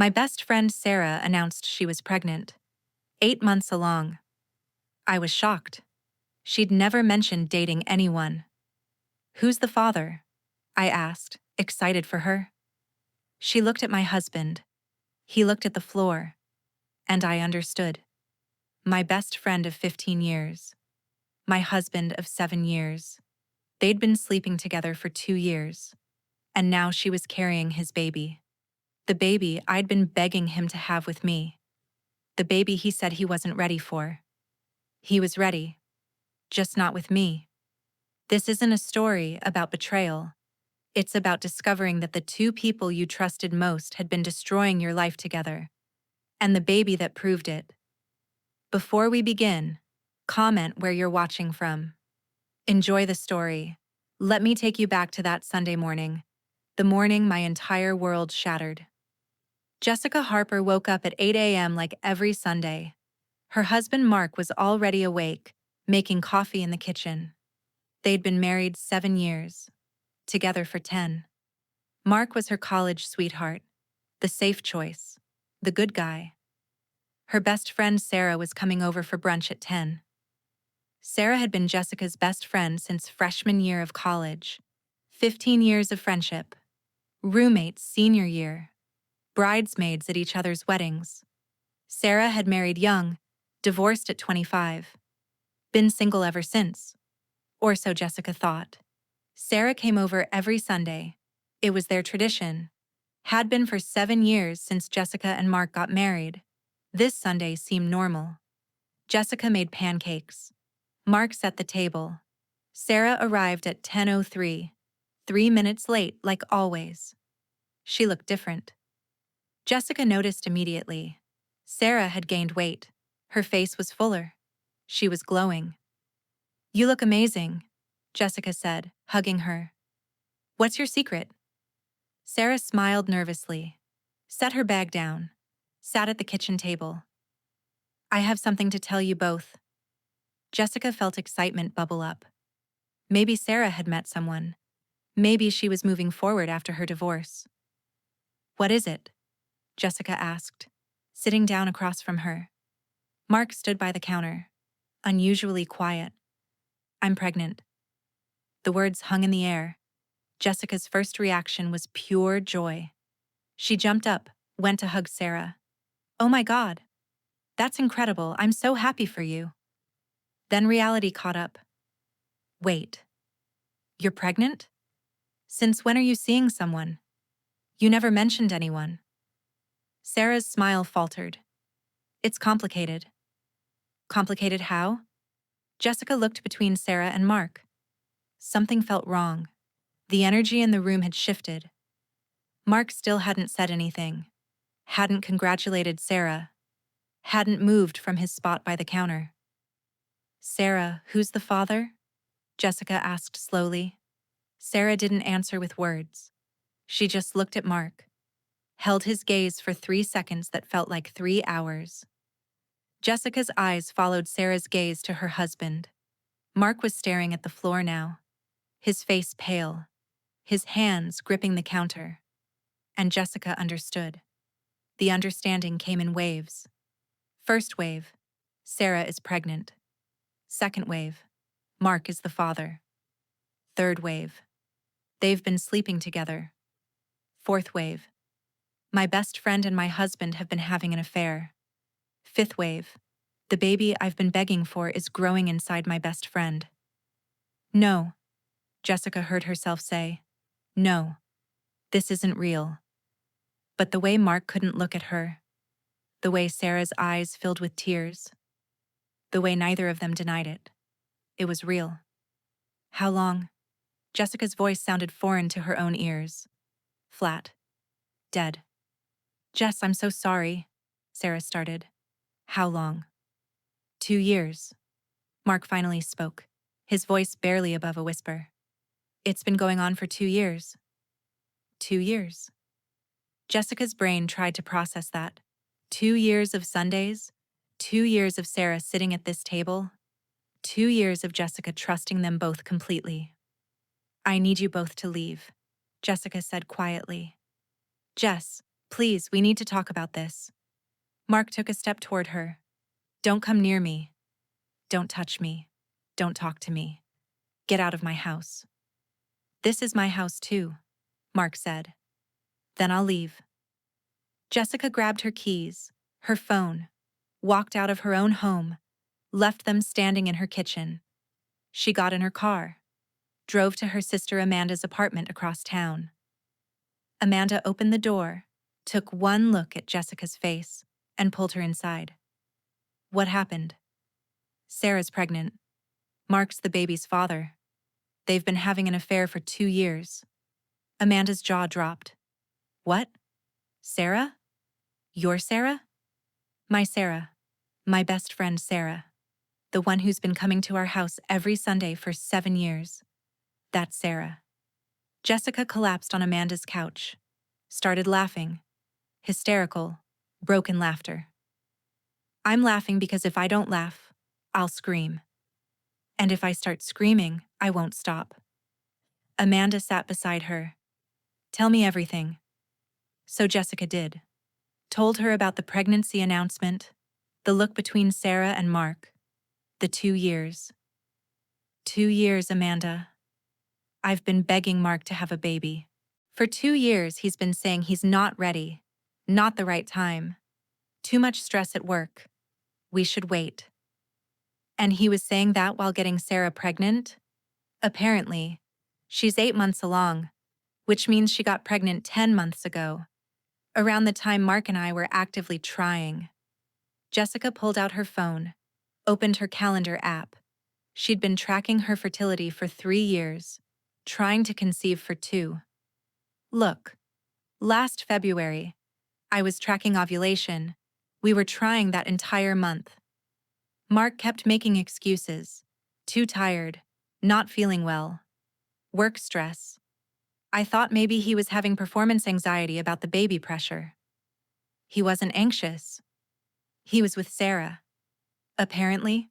My best friend Sarah announced she was pregnant, 8 months along. I was shocked. She'd never mentioned dating anyone. "Who's the father?" I asked, excited for her. She looked at my husband. He looked at the floor. And I understood. My best friend of 15 years. My husband of 7 years. They'd been sleeping together for 2 years. And now she was carrying his baby. The baby I'd been begging him to have with me. The baby he said he wasn't ready for. He was ready. Just not with me. This isn't a story about betrayal. It's about discovering that the two people you trusted most had been destroying your life together. And the baby that proved it. Before we begin, comment where you're watching from. Enjoy the story. Let me take you back to that Sunday morning, the morning my entire world shattered. Jessica Harper woke up at 8 a.m. like every Sunday. Her husband Mark was already awake, making coffee in the kitchen. They'd been married 7 years, together for 10. Mark was her college sweetheart, the safe choice, the good guy. Her best friend Sarah was coming over for brunch at 10. Sarah had been Jessica's best friend since freshman year of college. 15 years of friendship. Roommates senior year. Bridesmaids at each other's weddings. Sarah had married young, divorced at 25. Been single ever since. Or so Jessica thought. Sarah came over every Sunday. It was their tradition. Had been for 7 years since Jessica and Mark got married. This Sunday seemed normal. Jessica made pancakes. Mark set the table. Sarah arrived at 10:03, 3 minutes late like always. She looked different. Jessica noticed immediately. Sarah had gained weight. Her face was fuller. She was glowing. "You look amazing," Jessica said, hugging her. "What's your secret?" Sarah smiled nervously, set her bag down, sat at the kitchen table. "I have something to tell you both." Jessica felt excitement bubble up. Maybe Sarah had met someone. Maybe she was moving forward after her divorce. "What is it?" Jessica asked, sitting down across from her. Mark stood by the counter, unusually quiet. "I'm pregnant." The words hung in the air. Jessica's first reaction was pure joy. She jumped up, went to hug Sarah. "Oh my God! That's incredible. I'm so happy for you." Then reality caught up. "Wait. You're pregnant? Since when are you seeing someone? You never mentioned anyone." Sarah's smile faltered. "It's complicated." "Complicated how?" Jessica looked between Sarah and Mark. Something felt wrong. The energy in the room had shifted. Mark still hadn't said anything. Hadn't congratulated Sarah. Hadn't moved from his spot by the counter. "Sarah, who's the father?" Jessica asked slowly. Sarah didn't answer with words. She just looked at Mark. Held his gaze for 3 seconds that felt like 3 hours. Jessica's eyes followed Sarah's gaze to her husband. Mark was staring at the floor now. His face pale. His hands gripping the counter. And Jessica understood. The understanding came in waves. First wave, Sarah is pregnant. Second wave, Mark is the father. Third wave, they've been sleeping together. Fourth wave, my best friend and my husband have been having an affair. Fifth wave, the baby I've been begging for is growing inside my best friend. "No," Jessica heard herself say. "No, this isn't real." But the way Mark couldn't look at her, the way Sarah's eyes filled with tears, the way neither of them denied it, it was real. "How long?" Jessica's voice sounded foreign to her own ears. Flat. Dead. "Jess, I'm so sorry," Sarah started. "How long?" 2 years. Mark finally spoke, his voice barely above a whisper. "It's been going on for 2 years." 2 years. Jessica's brain tried to process that. 2 years of Sundays, 2 years of Sarah sitting at this table, 2 years of Jessica trusting them both completely. "I need you both to leave," Jessica said quietly. "Jess, Please, we need to talk about this. Mark took a step toward her. Don't come near me. Don't touch me. Don't talk to me. Get out of my house. This is my house too, Mark said. Then I'll leave. Jessica grabbed her keys, her phone, walked out of her own home, left them standing in her kitchen. She got in her car, drove to her sister Amanda's apartment across town. Amanda opened the door, took one look at Jessica's face, and pulled her inside. What happened? Sarah's pregnant. Mark's the baby's father. They've been having an affair for 2 years. Amanda's jaw dropped. What? Sarah? Your Sarah? My Sarah. My best friend Sarah. The one who's been coming to our house every Sunday for 7 years. That's Sarah. Jessica collapsed on Amanda's couch, started laughing. Hysterical, broken laughter. I'm laughing because if I don't laugh, I'll scream. And if I start screaming, I won't stop. Amanda sat beside her. Tell me everything. So Jessica did. Told her about the pregnancy announcement, the look between Sarah and Mark, the 2 years. 2 years, Amanda. I've been begging Mark to have a baby. For 2 years, he's been saying he's not ready, not the right time. Too much stress at work. We should wait. And he was saying that while getting Sarah pregnant? Apparently. She's 8 months along, which means she got pregnant 10 months ago, around the time Mark and I were actively trying. Jessica pulled out her phone, opened her calendar app. She'd been tracking her fertility for 3 years, trying to conceive for 2. Look, last February, I was tracking ovulation. We were trying that entire month. Mark kept making excuses. Too tired, not feeling well. Work stress. I thought maybe he was having performance anxiety about the baby pressure. He wasn't anxious. He was with Sarah. Apparently.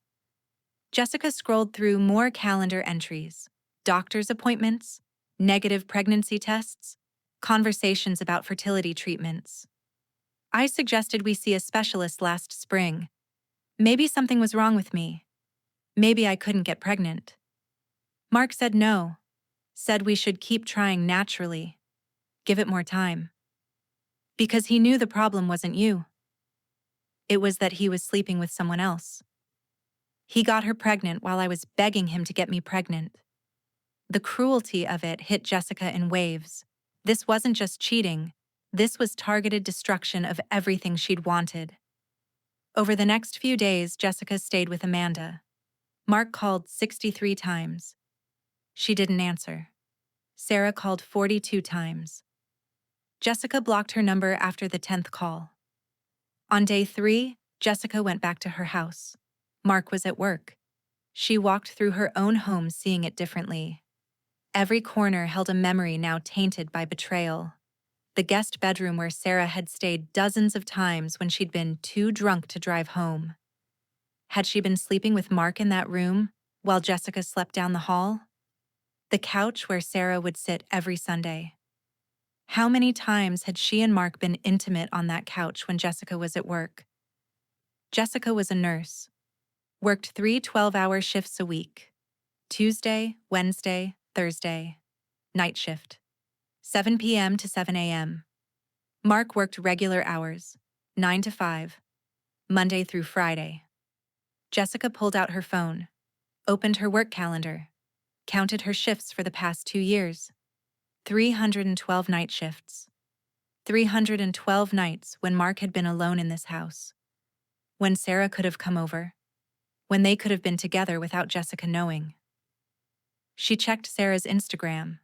Jessica scrolled through more calendar entries, doctor's appointments, negative pregnancy tests, conversations about fertility treatments. I suggested we see a specialist last spring. Maybe something was wrong with me. Maybe I couldn't get pregnant. Mark said no. Said we should keep trying naturally. Give it more time. Because he knew the problem wasn't you. It was that he was sleeping with someone else. He got her pregnant while I was begging him to get me pregnant. The cruelty of it hit Jessica in waves. This wasn't just cheating. This was targeted destruction of everything she'd wanted. Over the next few days, Jessica stayed with Amanda. Mark called 63 times. She didn't answer. Sarah called 42 times. Jessica blocked her number after the 10th call. On day 3, Jessica went back to her house. Mark was at work. She walked through her own home seeing it differently. Every corner held a memory now tainted by betrayal. The guest bedroom where Sarah had stayed dozens of times when she'd been too drunk to drive home. Had she been sleeping with Mark in that room while Jessica slept down the hall? The couch where Sarah would sit every Sunday. How many times had she and Mark been intimate on that couch when Jessica was at work? Jessica was a nurse. Worked 3 12-hour shifts a week. Tuesday, Wednesday, Thursday. Night shift. 7 p.m. to 7 a.m. Mark worked regular hours, 9 to 5, Monday through Friday. Jessica pulled out her phone, opened her work calendar, counted her shifts for the past 2 years. 312 night shifts. 312 nights when Mark had been alone in this house. When Sarah could have come over. When they could have been together without Jessica knowing. She checked Sarah's Instagram,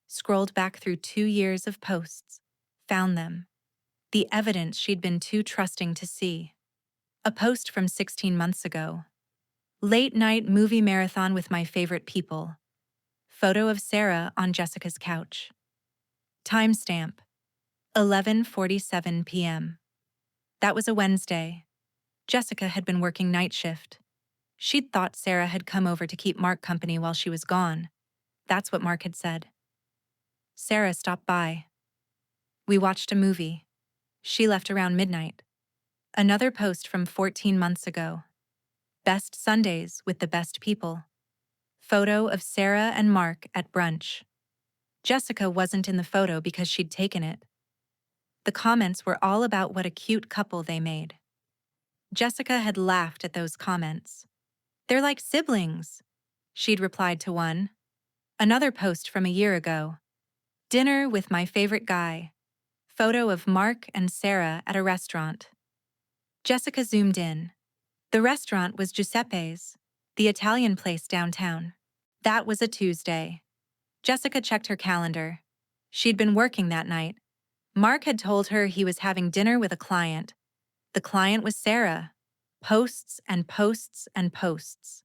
scrolled back through 2 years of posts, found them. The evidence she'd been too trusting to see. A post from 16 months ago. Late night movie marathon with my favorite people. Photo of Sarah on Jessica's couch. Timestamp: 11:47 p.m. That was a Wednesday. Jessica had been working night shift. She'd thought Sarah had come over to keep Mark company while she was gone. That's what Mark had said. Sarah stopped by. We watched a movie. She left around midnight. Another post from 14 months ago. Best Sundays with the best people. Photo of Sarah and Mark at brunch. Jessica wasn't in the photo because she'd taken it. The comments were all about what a cute couple they made. Jessica had laughed at those comments. "They're like siblings," she'd replied to one. Another post from a year ago. "Dinner with my favorite guy." Photo of Mark and Sarah at a restaurant. Jessica zoomed in. The restaurant was Giuseppe's, the Italian place downtown. That was a Tuesday. Jessica checked her calendar. She'd been working that night. Mark had told her he was having dinner with a client. The client was Sarah. Posts and posts and posts.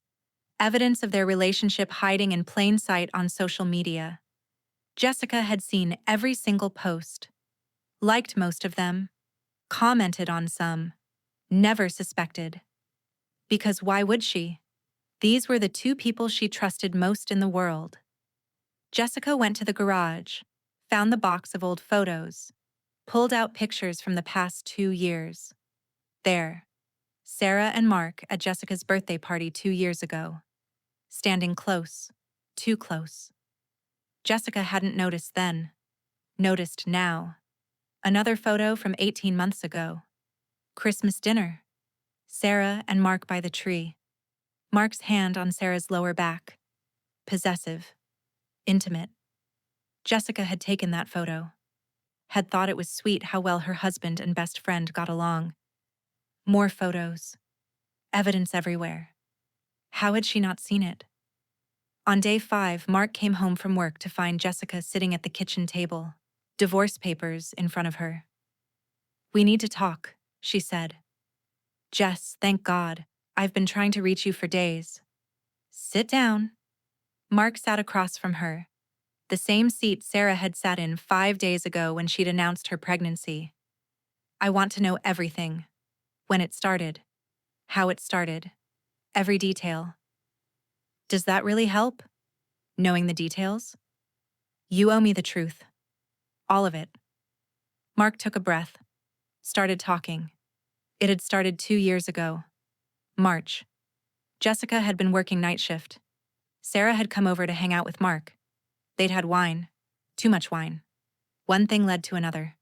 Evidence of their relationship hiding in plain sight on social media. Jessica had seen every single post, liked most of them, commented on some, never suspected. Because why would she? These were the two people she trusted most in the world. Jessica went to the garage, found the box of old photos, pulled out pictures from the past 2 years. There, Sarah and Mark at Jessica's birthday party 2 years ago. Standing close, too close. Jessica hadn't noticed then. Noticed now. Another photo from 18 months ago. Christmas dinner. Sarah and Mark by the tree. Mark's hand on Sarah's lower back. Possessive. Intimate. Jessica had taken that photo. Had thought it was sweet how well her husband and best friend got along. More photos. Evidence everywhere. How had she not seen it? On day 5, Mark came home from work to find Jessica sitting at the kitchen table, divorce papers in front of her. "We need to talk," she said. "Jess, thank God. I've been trying to reach you for days." "Sit down." Mark sat across from her, the same seat Sarah had sat in 5 days ago when she'd announced her pregnancy. "I want to know everything. When it started. How it started. Every detail." "Does that really help? Knowing the details?" "You owe me the truth. All of it." Mark took a breath. Started talking. It had started 2 years ago. March. Jessica had been working night shift. Sarah had come over to hang out with Mark. They'd had wine. Too much wine. One thing led to another.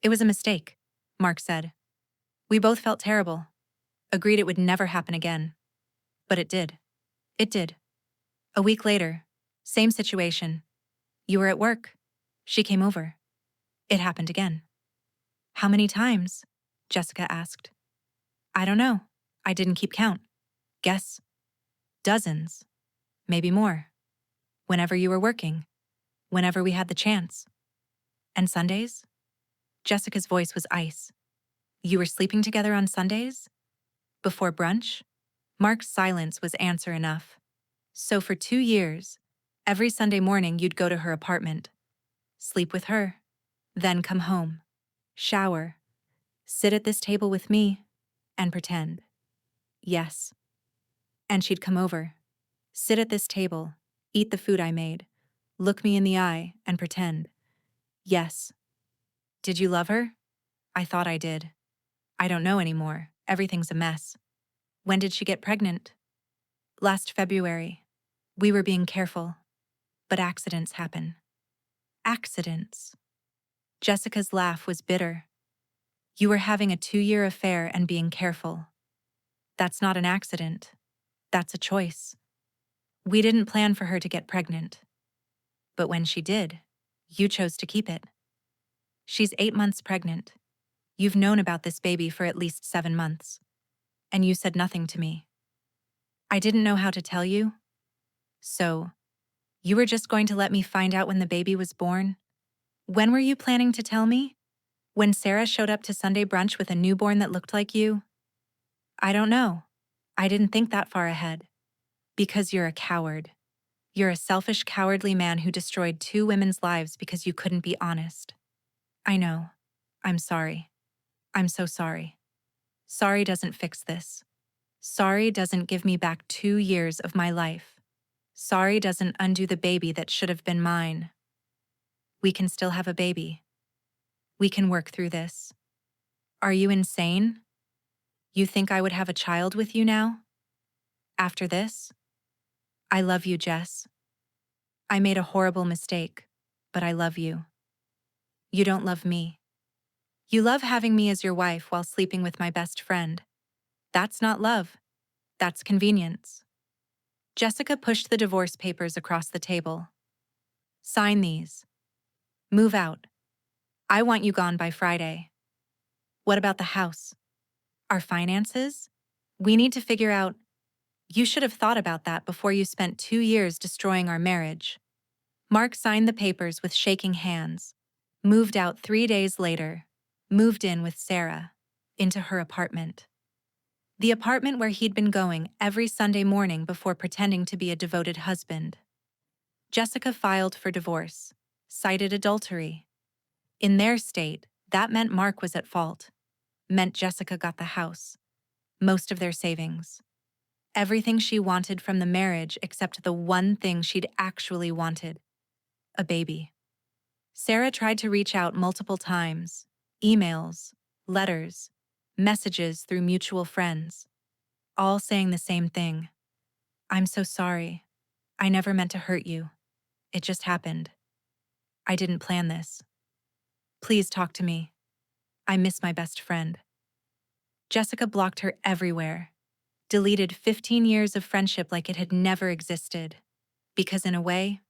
"It was a mistake," Mark said. "We both felt terrible. Agreed it would never happen again. But it did. It did. A week later, same situation. You were at work. She came over. It happened again." "How many times?" Jessica asked. "I don't know. I didn't keep count. Guess. Dozens. Maybe more. Whenever you were working. Whenever we had the chance." "And Sundays?" Jessica's voice was ice. "You were sleeping together on Sundays? Before brunch?" Mark's silence was answer enough. "So for 2 years, every Sunday morning you'd go to her apartment. Sleep with her. Then come home. Shower. Sit at this table with me. And pretend. Yes. And she'd come over. Sit at this table. Eat the food I made. Look me in the eye and pretend. Yes. Did you love her?" "I thought I did. I don't know anymore. Everything's a mess." "When did she get pregnant?" "Last February. We were being careful. But accidents happen." "Accidents?" Jessica's laugh was bitter. "You were having a 2-year affair and being careful. That's not an accident. That's a choice. We didn't plan for her to get pregnant. But when she did, you chose to keep it. She's 8 months pregnant. You've known about this baby for at least 7 months. And you said nothing to me. I didn't know how to tell you. So, you were just going to let me find out when the baby was born? When were you planning to tell me? When Sarah showed up to Sunday brunch with a newborn that looked like you?" "I don't know. I didn't think that far ahead. Because you're a coward. You're a selfish, cowardly man who destroyed 2 women's lives because you couldn't be honest." "I know. I'm sorry. I'm so sorry. Sorry doesn't fix this. Sorry doesn't give me back 2 years of my life. Sorry doesn't undo the baby that should have been mine. We can still have a baby. We can work through this. Are you insane? You think I would have a child with you now? After this? I love you, Jess. I made a horrible mistake, but I love you. You don't love me. You love having me as your wife while sleeping with my best friend. That's not love. That's convenience. Jessica pushed the divorce papers across the table. Sign these. Move out. I want you gone by Friday. What about the house? Our finances? We need to figure out. You should have thought about that before you spent 2 years destroying our marriage. Mark signed the papers with shaking hands, moved out 3 days later, moved in with Sarah, into her apartment. The apartment where he'd been going every Sunday morning before pretending to be a devoted husband. Jessica filed for divorce, cited adultery. In their state, that meant Mark was at fault, meant Jessica got the house, most of their savings. Everything she wanted from the marriage except the one thing she'd actually wanted: a baby. Sarah tried to reach out multiple times: emails, letters, messages through mutual friends, all saying the same thing. I'm so sorry. I never meant to hurt you. It just happened. I didn't plan this. Please talk to me. I miss my best friend. Jessica blocked her everywhere, deleted 15 years of friendship like it had never existed, because in a way,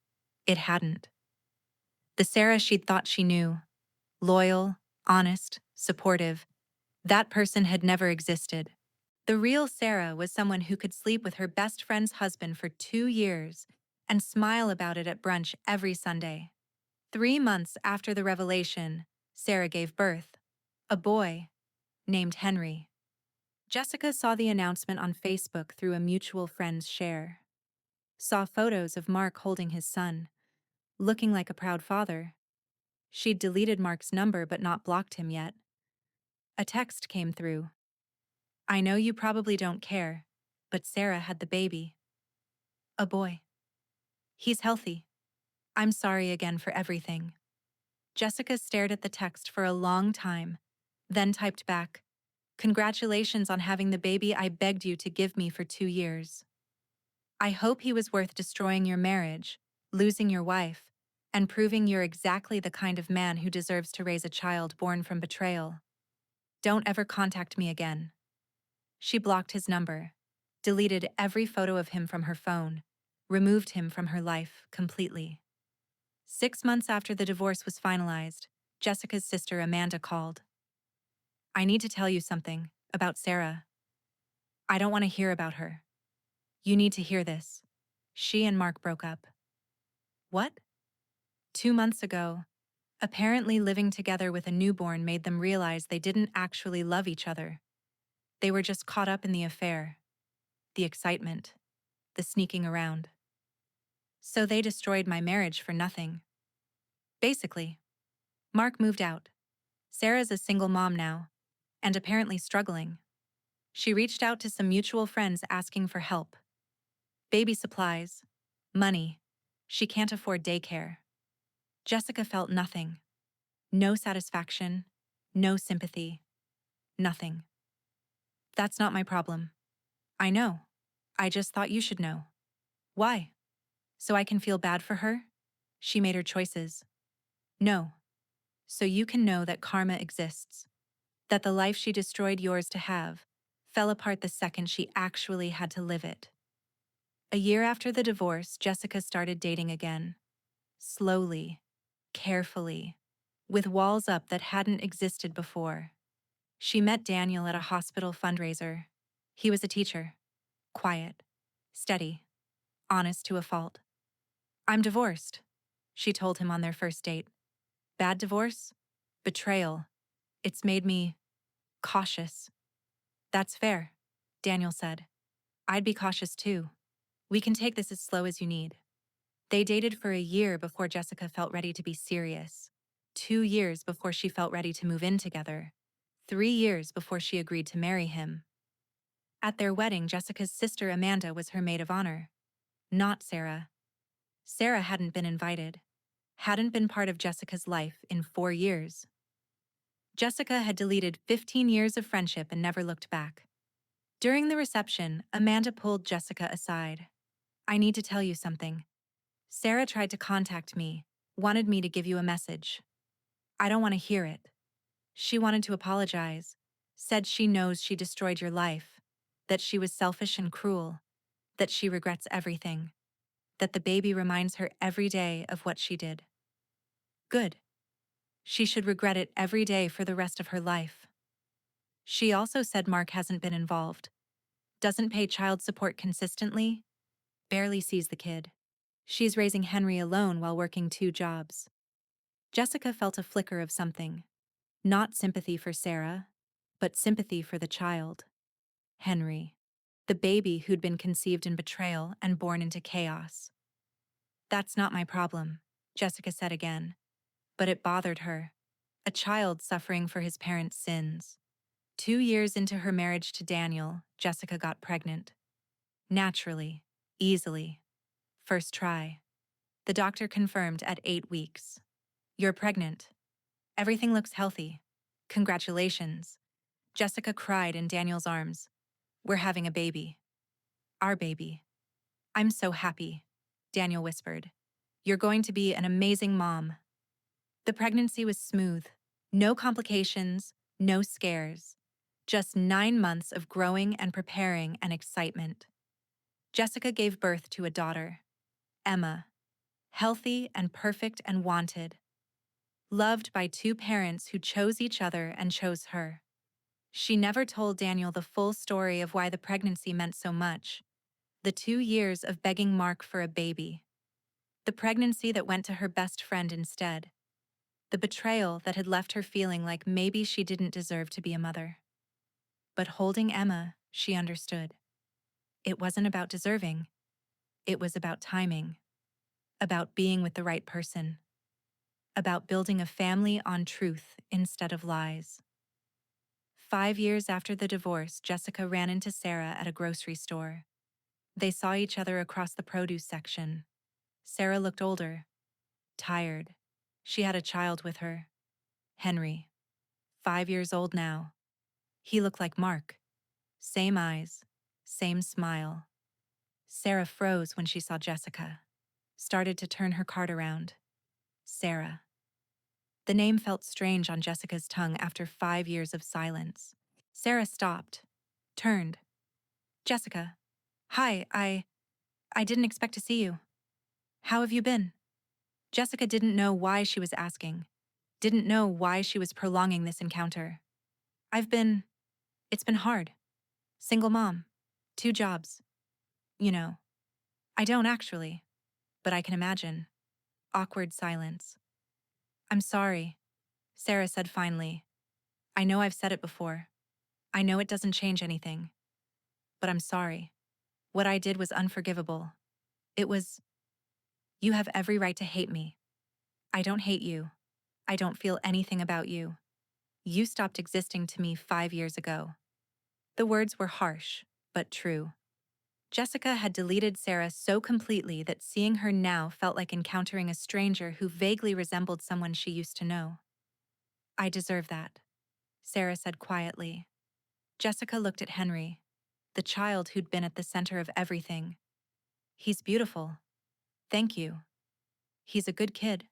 it hadn't. The Sarah she'd thought she knew, loyal, honest, supportive, that person had never existed. The real Sarah was someone who could sleep with her best friend's husband for 2 years and smile about it at brunch every Sunday. 3 months after the revelation, Sarah gave birth, a boy named Henry. Jessica saw the announcement on Facebook through a mutual friend's share. Saw photos of Mark holding his son, looking like a proud father. She'd deleted Mark's number but not blocked him yet. A text came through. I know you probably don't care, but Sarah had the baby. A boy. He's healthy. I'm sorry again for everything. Jessica stared at the text for a long time, then typed back, Congratulations on having the baby I begged you to give me for 2 years. I hope he was worth destroying your marriage, losing your wife, and proving you're exactly the kind of man who deserves to raise a child born from betrayal. Don't ever contact me again. She blocked his number, deleted every photo of him from her phone, removed him from her life completely. 6 months after the divorce was finalized, Jessica's sister Amanda called. I need to tell you something about Sarah. I don't want to hear about her. You need to hear this. She and Mark broke up. What? 2 months ago, apparently living together with a newborn made them realize they didn't actually love each other. They were just caught up in the affair, the excitement, the sneaking around. So they destroyed my marriage for nothing. Basically, Mark moved out. Sarah's a single mom now, and apparently struggling. She reached out to some mutual friends asking for help. Baby supplies, money. She can't afford daycare. Jessica felt nothing. No satisfaction, no sympathy, nothing. That's not my problem. I know. I just thought you should know. Why? So I can feel bad for her? She made her choices. No. So you can know that karma exists. That the life she destroyed yours to have fell apart the second she actually had to live it. A year after the divorce, Jessica started dating again. Slowly, carefully, with walls up that hadn't existed before. She met Daniel at a hospital fundraiser. He was a teacher. Quiet, steady, honest to a fault. I'm divorced, she told him on their first date. Bad divorce? Betrayal. It's made me cautious. That's fair, Daniel said. I'd be cautious too. We can take this as slow as you need. They dated for a year before Jessica felt ready to be serious. 2 years before she felt ready to move in together. 3 years before she agreed to marry him. At their wedding, Jessica's sister Amanda was her maid of honor. Not Sarah. Sarah hadn't been invited. Hadn't been part of Jessica's life in 4 years. Jessica had deleted 15 years of friendship and never looked back. During the reception, Amanda pulled Jessica aside. "I need to tell you something. Sarah tried to contact me, wanted me to give you a message. I don't want to hear it. She wanted to apologize, said she knows she destroyed your life, that she was selfish and cruel, that she regrets everything, that the baby reminds her every day of what she did. Good. She should regret it every day for the rest of her life. She also said Mark hasn't been involved, doesn't pay child support consistently, barely sees the kid. She's raising Henry alone while working 2 jobs." Jessica felt a flicker of something. Not sympathy for Sarah, but sympathy for the child. Henry. The baby who'd been conceived in betrayal and born into chaos. "That's not my problem," Jessica said again. But it bothered her. A child suffering for his parents' sins. 2 years into her marriage to Daniel, Jessica got pregnant. Naturally. Easily. First try. The doctor confirmed at 8 weeks. "You're pregnant. Everything looks healthy. Congratulations." Jessica cried in Daniel's arms. "We're having a baby. Our baby." "I'm so happy," Daniel whispered. "You're going to be an amazing mom." The pregnancy was smooth. No complications, no scares. Just 9 months of growing and preparing and excitement. Jessica gave birth to a daughter, Emma. Healthy and perfect and wanted. Loved by 2 parents who chose each other and chose her. She never told Daniel the full story of why the pregnancy meant so much. The 2 years of begging Mark for a baby. The pregnancy that went to her best friend instead. The betrayal that had left her feeling like maybe she didn't deserve to be a mother. But holding Emma, she understood. It wasn't about deserving. It was about timing. About being with the right person. About building a family on truth instead of lies. 5 years after the divorce, Jessica ran into Sarah at a grocery store. They saw each other across the produce section. Sarah looked older. Tired. She had a child with her. Henry. 5 years old now. He looked like Mark. Same eyes. Same smile. Sarah froze when she saw Jessica. Started to turn her cart around. Sarah. The name felt strange on Jessica's tongue after 5 years of silence. Sarah stopped. Turned. "Jessica. Hi, I didn't expect to see you. How have you been?" Jessica didn't know why she was asking. Didn't know why she was prolonging this encounter. It's been hard. Single mom. 2 jobs. You know. I don't actually. But I can imagine. Awkward silence. "I'm sorry," Sarah said finally. "I know I've said it before. I know it doesn't change anything. But I'm sorry. What I did was unforgivable. It was... You have every right to hate me. I don't hate you. I don't feel anything about you. You stopped existing to me 5 years ago." The words were harsh, but true. Jessica had deleted Sarah so completely that seeing her now felt like encountering a stranger who vaguely resembled someone she used to know. "I deserve that," Sarah said quietly. Jessica looked at Henry, the child who'd been at the center of everything. "He's beautiful. Thank you. He's a good kid.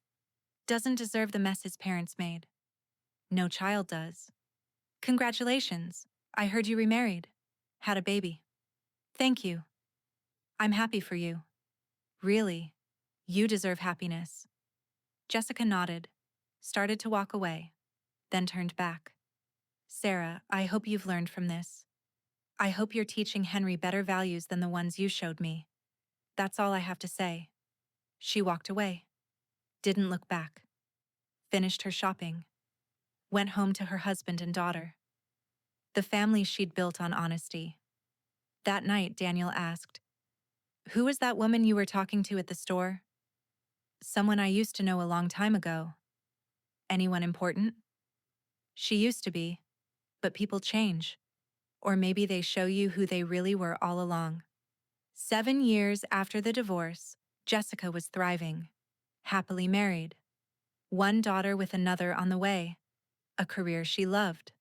Doesn't deserve the mess his parents made. No child does. Congratulations. I heard you remarried. Had a baby. Thank you. I'm happy for you. Really. You deserve happiness." Jessica nodded, started to walk away, then turned back. "Sarah, I hope you've learned from this. I hope you're teaching Henry better values than the ones you showed me. That's all I have to say." She walked away. Didn't look back. Finished her shopping. Went home to her husband and daughter. The family she'd built on honesty. That night, Daniel asked, "Who was that woman you were talking to at the store?" "Someone I used to know a long time ago." "Anyone important?" "She used to be. But people change. Or maybe they show you who they really were all along." 7 years after the divorce, Jessica was thriving. Happily married. 1 daughter with another on the way. a career she loved,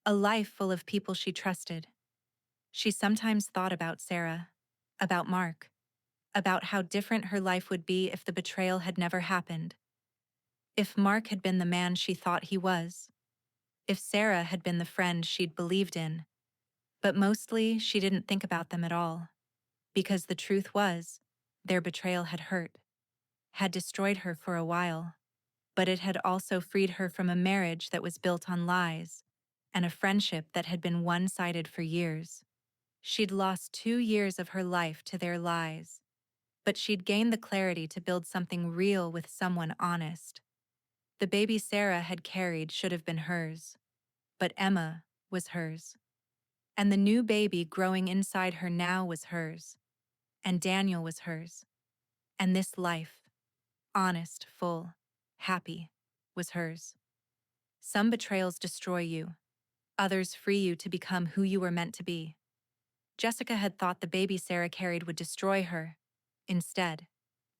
a life full of people she trusted. She sometimes thought about Sarah, about Mark, about how different her life would be if the betrayal had never happened. If Mark had been the man she thought he was. If Sarah had been the friend she'd believed in. But mostly, she didn't think about them at all. Because the truth was, their betrayal had hurt, had destroyed her for a while. But it had also freed her from a marriage that was built on lies, and a friendship that had been one-sided for years. She'd lost 2 years of her life to their lies, but she'd gained the clarity to build something real with someone honest. The baby Sarah had carried should have been hers, but Emma was hers. And the new baby growing inside her now was hers, and Daniel was hers. And this life, honest, full, happy, was hers. Some betrayals destroy you, others free you to become who you were meant to be. Jessica had thought the baby Sarah carried would destroy her. Instead,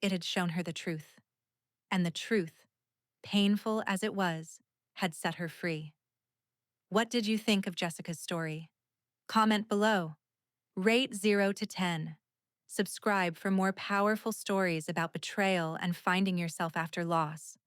it had shown her the truth. And the truth, painful as it was, had set her free. What did you think of Jessica's story? Comment below. Rate 0 to 10. Subscribe for more powerful stories about betrayal and finding yourself after loss.